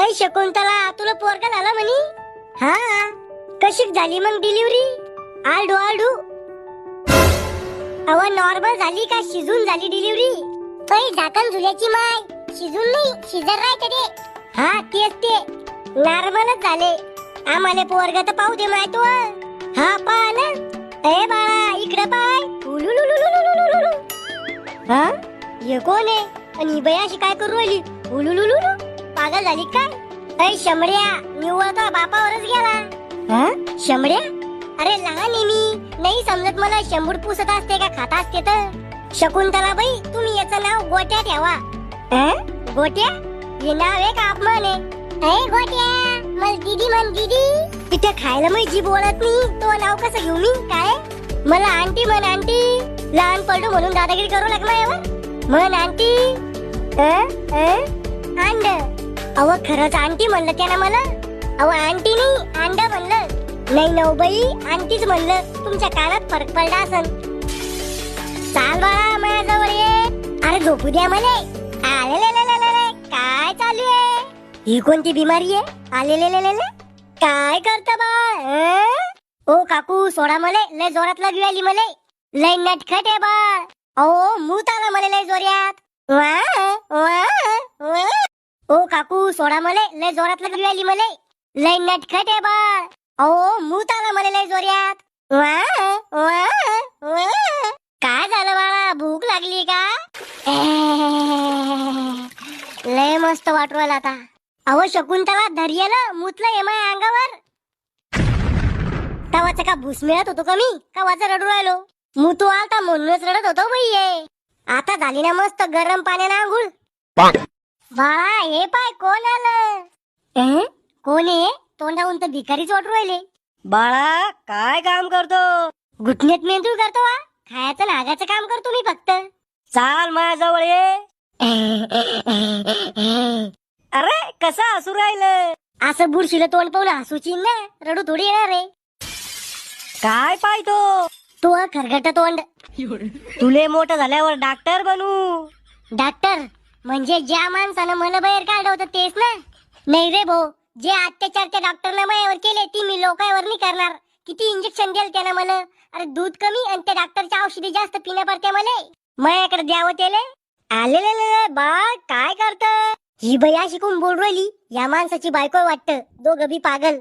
ऐ शकुंतला, तुला पोरगा झाला म्हणी? हा, कशी झाली मग डिलिव्हरी? आलडू आलडू अव नॉर्मल झाली का शिजून झाली डिलिव्हरी? काही झाकण झुल्याची माय, शिजून नाही शिजर राहते ते. हा तेच ते, नॉर्मलच झाले. आम्हाला पोरगा तर पाहू दे माय तू. हा पहा ना. ए बाळा इकडे पाय. हा ये कोण आहे? आणि ही बाई अशी काय करू राहिली? उलुलुलुलु पागल झाली काय? ऐ शंभड्या, निव्वळ तो बापावरच गेला. हा शंभड्या, अरे लहान आहे मी, नाही समजत मला शंभूड पुसत असते का खाता असते तर. शकुंतला बाई, तुम्ही याचं नाव गोट्या ठेवा. गोट्या? हे नाव आहे का अपमान आहे? ऐ गोट्या, मला दीदी म्हण दीदी. तिथे खायला मी जीभ ओळत नाही, तो नाव कसं घेऊ मी? काय मला आंटी म्हण आंटी. लहान पडू म्हणून दादागिरी करू लागला यावर. म्हण आंटी. अंड. अव खरंच आंटी म्हणलं त्यानं मला. अव आंटी नाही अंड म्हणलं. नाही नव बाई, आंटीच म्हणलं. तुमच्या कानात फरक पडला असन. चाल बाळा माझ्याजवळ ये. अरे झोपू द्या मला. काय चालू आहे? ही कोणती बिमारी आहे? आलेले काय करत बाळ? ओ काकू सोडा मले, लय जोरात लागली आली मले. लय नटखट आहे बाळ. अहो मूत आला मला लय जोरात. ओ काकू सोडा मले, लय जोरात लागली आली मले. लय नटखट आहे बाळ. अहो मूत आला मला लय जोरात. काय झालं बाळा, भूक लागली का? लय मस्त वाटू राहिला आता. अहो शकुंतला धैर्याला मुतलं ये माझ्या अंगावर. तवाचा का भूस मिळत होतो का मी? कवाचा रडू राहिलो. मुतू आलता म्हणूनच रडत होतो बाई. आता झाली ना मस्त गरम पाण्याने आंघोळ. बाळा हे पाय कोण आलं? कोण आहे? तोंडाहून तर भिकारीच वाटू राहिले. बाळा काय काम करतो? घुटण्यात मेंदूळ करतो वा? खायचं नागाचं काम करतो मी फक्त. चाल माझ्याजवळ ये. अरे कसं हसू राहिलं? असं बुरशीला तोंड पाहून हसूची ना, रडू थोडी येणार रे. काय पाहतो तू खरगट तोंड? तुले मोठं झाल्यावर डॉक्टर बनू. डॉक्टर म्हणजे ज्या माणसानं मन बाहेर काढलं होतं तेच ना? नाही रे भाऊ, जे अत्याचार त्या डॉक्टरनं माझ्यावर केले ती मी लोकांवर नाही करणार. किती इंजेक्शन दिलं त्यानं मला. अरे दूध कमी आणि त्या डॉक्टरच्या औषधी जास्त पिण्या पडते मला. माझ्याकडे द्यावं त्याले. आलेले बाळ काय करत? ही बाई अशी कोण बोल राहिली? या माणसाची बायको वाटतं. दोघं बी पागल.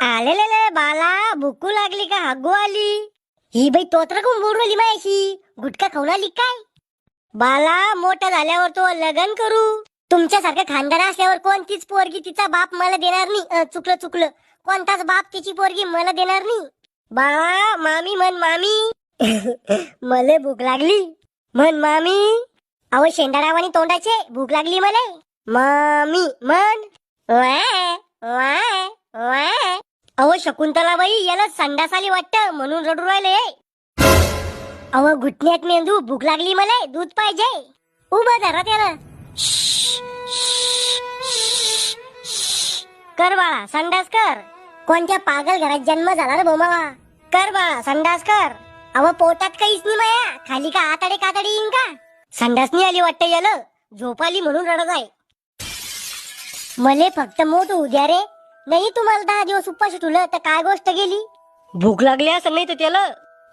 आलेले बाला भुकू लागली का हागू आली? ही बाई तोत्र कोण बोल राहिली माझ्याशी? गुटखा खाऊन आली काय? बाला मोठा झाल्यावर तो लग्न करू. तुमच्यासारखं खानदार असल्यावर कोणतीच पोरगी तिचा बाप मला देणार नाही. चुकलं कोणताच बाप तिची पोरगी मला देणार नाही. बाळा मामी म्हण मामी. मला भूक लागली म्हण मामी. अहो शेंडाडावानी तोंडाचे, भूक लागली मला. मामी म्हण. अहो शकुंतला बाई, याला संडास आली वाटतं म्हणून रडू राहिले. अहो घुटण्यात मेंदू, भूक लागली मला, दूध पाहिजे. उभं धरा त्याला. कर बाळा संडास कर. कोणत्या पागल घरात जन्म झाला रे बोमावा? कर बाळा संडास कर. अव पोटात काहीच नाही माया, खाली का आताडे कातडी येईन का? संडास नाही आली वाटतं याला, झोप आली म्हणून रडत आहे. मले फक्त मोठ होऊ द्या रे. नाही तुम्हाला 10 दिवस उपाशी ठेवलं तर काय गोष्ट गेली? भूक लागली असं नाही तर त्याला.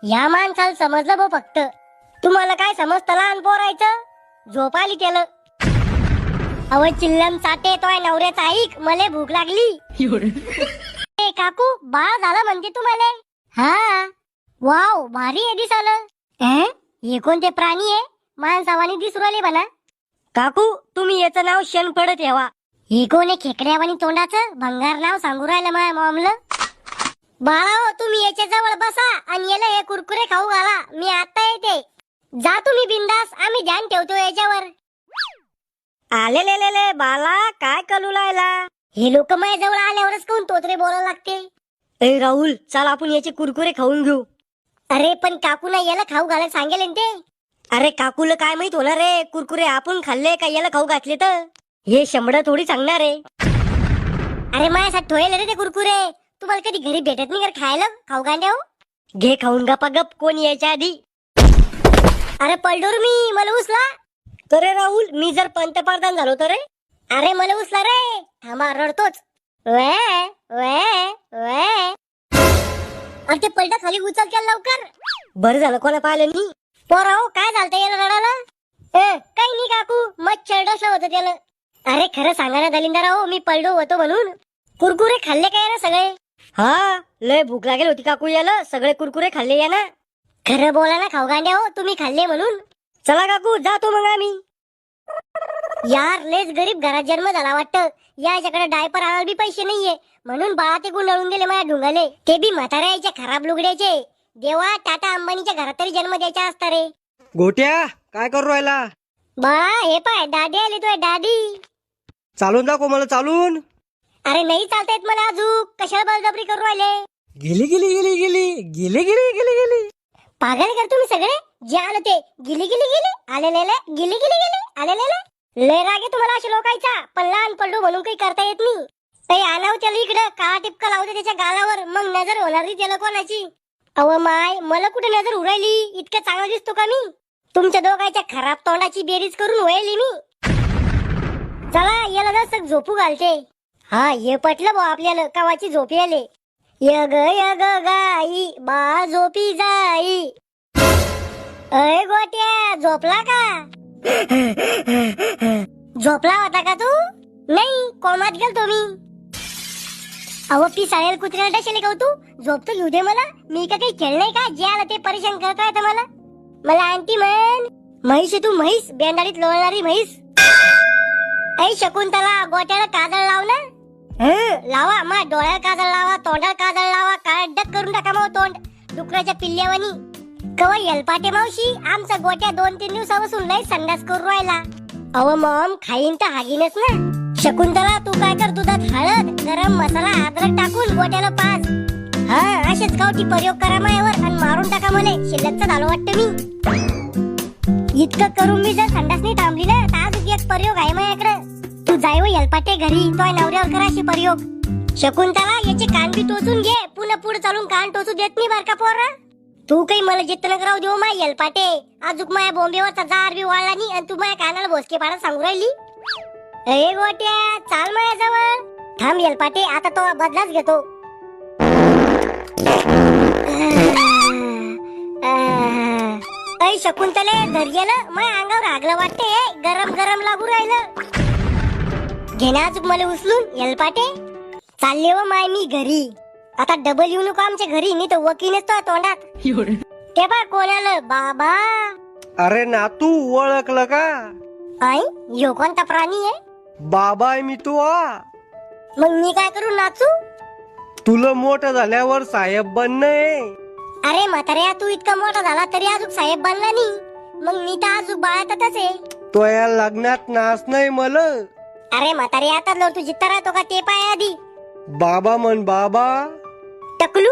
या माणसाला समजलं भाऊ फक्त. तुम्हाला काय समजतं लहान पोरायचं? झोप आली त्याला. अव चिल्लम चाटे तोय नवऱ्याचा ऐक, मले भूक लागली. ए काकू बाळ झालं म्हणते तुम्हाला? हा वाव भारी आहे दिसालं. हे कोणते प्राणी आहे? माणसावानी दिसू राहिले बना. काकू तुम्ही याचं नाव शेणफळ ठेवा. हे कोण आहे खेकड्यावानी तोंडाचं? भंगार नाव सांगू राहिलं माझ्या मॉमला. बाळा हो तुम्ही याच्या जवळ बसा आणि याला हे कुरकुरे खाऊ घाला. मी आता येते. जा तुम्ही बिंदास, आम्ही ध्यान ठेवतो याच्यावर. आलेले बाला काय कलू लायला? हे लोक माझ्या जवळ आल्यावरच कोण तोत्रे बोलायला लागते. ए राहुल चल आपण याचे कुरकुरे खाऊन घेऊ. अरे पण काकूला याला खाऊ घालायला सांगेल ते. अरे काकूला काय माहित होणार रे, कुरकुरे आपण खाल्ले का याला खाऊ घातले तर? हे शंभर थोडी सांगणार आहे. अरे माझ्यासाठी ठोयले रे ते कुरकुरे. तुम्हाला कधी घरी भेटत नाही का खायला खाऊ गांड्या? घे खाऊन गप्पा गप, कोण यायच्या आधी. अरे पलडोर मी, मला उचला. अरे राहुल मी जर पंतप्रधान झालो तर रे. अरे मला उचला रे, थांबा रडतोच. वे वे वे. अरे ते पलटा खाली उचल केला लवकर. बरं झालं कोणा पाहिलं नी. पोरा हो काय झालं याला रडायला. काही नाही काकू मच्छर डसलं होतं त्याला. अरे खरं सांगा ना दलिंदरा हो, मी पलडो होतो म्हणून. कुरकुरे खाल्ले काय ना सगळे. हा लय भूक लागेल होती काकू याला, सगळे कुरकुरे खाल्ले या ना. खरं बोला ना खाऊगांड्या हो, तुम्ही खाल्ले म्हणून. चला काकू जातो मग आम्ही. यार लेच गरीब घरात जन्म झाला वाटतं. याच्याकडे डायपर आणायला बी पैसे नाहीये म्हणून बाळा ते गुंडाळून गेले माझ्या ढुंगाले. ते बी म्हाताऱ्याच्या खराब लुगड्याचे. देवा टाटा अंबानीच्या घरात तरी जन्म द्यायचा असता रे. गोट्या काय करू राहिला? बाळा हे पाय दादी आली तुझ्या दादी. चालून दाखव मला चालून. अरे नाही चालता येत मला अजून, कशाला बळजबरी करू राहिले. गेली गेली गेली गेली गेली गेली गेली गेली. पागल कर तुम्ही सगळे. जे आलं ते गिली गिली गेले आलेले गिली गिली गेले आलेले. लय राग आहे तुम्हाला अशा लोकांचा. पण लहान पडलो म्हणून काही करता येत नाही. काही आणाव त्याला इकडं काळा टिपका लावते त्याच्या गालावर, मग नजर होणार नाही त्याला कोणाची. अव माय मला कुठे नजर उरायली. इतकं चांगला दिसतो का मी? तुमच्या दोघांच्या खराब तोंडाची बेरीज करून वळली मी. चला याला जसं झोपू घालते. हा हे पटलं भाऊ आपल्याला कवाची झोपी आले. यग यग गाई बा झोपी जाई. अय गोट्या झोपला का? झोपला होता का तू? नाही कोमात गेलतो मी. अहो ती साळेल कुत्र्याला डशेले का तू? झोपतो घेऊ दे मला. मी का काही खेळ नाही का जे आलं ते परेशान करत राहतं मला. मला आणती म्हण. म्हैस आहे तू म्हैस, बेंदाडीत लोळणारी म्हैस. ऐ शकुंतला गोट्याला काजळ लाव ना. लावा मा डोळ्याला काजळ लावा, तोंडाला काजळ लावा, काळडक करून टाका मग तोंड डुकराच्या पिल्ल्यावानी. कवा येलपाटे मावशी आमचा गोट्या 2-3 दिवसापासून लय संडास करू राहिला. अव मॉम खाईन तर हागीनच ना. शकुंतला तू काय कर, दुधात हळद गरम मसाला अद्रक टाकून गोट्याला पाज. हा असेच गावठी प्रयोग करा मायावर आणि मारून टाका मले. शिल्लकचं झालं वाटतं मी. इतकं करून मी जर संडास नाही थांबली ना तर अजून एक प्रयोग आहे माझ्याकडे. तू जाय व येलपाटे घरी, तो नवऱ्यावर करा अशी प्रयोग. शकुंतला याचे कान बी टोचून घे. पुन्हा पुढे चालून कान टोचू देत नाही बर का पोरा. तू काही मला जितन करावं देऊ माय येलपाटे. अजूक माया बोंबेवरचा जार बी वाळला नाही आणि तू माझ्या कानाला भोसके पाडत सांगू राहिली. ए गोट्या चाल माझ्या जवळ. थांब येलपाटे आता तो बदलाच घेतो. ऐ शकुंतले धर गेलं माझ्या अंगावर आगलं वाटते. गरम गरम लागू राहिलं. घेण्या अजूक मला उचलून येलपाटे. चालले व माय मी घरी. आता डबल येऊ नको आमच्या घरी, नाही तर वकीलच तो तोंडात. ते बा कोणाला बाबा. अरे नातू ओळखलं का? आई यो कोणता प्राणी आहे? बाबा आहे मी तू. मग मी काय करू नाचू? तुला मोठं झाल्यावर साहेब बनणे. अरे म्हाताऱ्या तू इतका मोठा झाला तरी अजून साहेब बनला नाही. मग मी तर अजून बाळातच आहे. तो या लग्नात नाच नाही मला. अरे म्हाताऱ्या आता तू जित्ता राहतो का ते पाय आधी. बाबा म्हण बाबा. टकलू